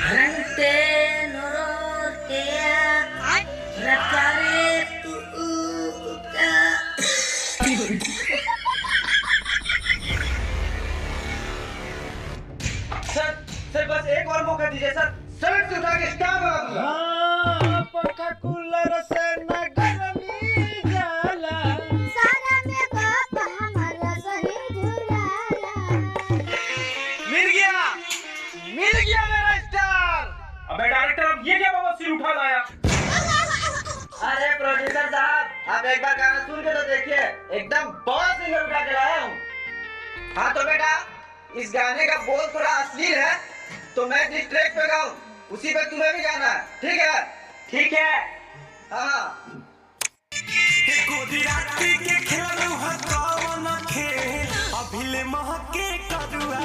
Hante noror kea rakare tu uka. सर बस एक और मौका दीजिए सर। सड़क से उठा के स्टाफ लगा दूंगा। हाँ, पंखा कूलर से न गर्मी जाला। सारा में बाप हमारा सही झुलाला। मिल गया मेरा स्टार। अबे डायरेक्टर अब ये क्या बाबा सिर उठा लाया? अरे प्रोड्यूसर साहब, आप एक बार गाना सुन के तो देखिए, एकदम बहुत सिंगर उठा के लाया हूँ। हाँ तो बेटा, इस गाने का बोल थोड़ा अश्लील है, तो मैं जिस ट्रैक पे गाऊं उसी पे तुम्हें भी गाना है, ठीक है? ठीक है। हाँ। अभिले महके करुआ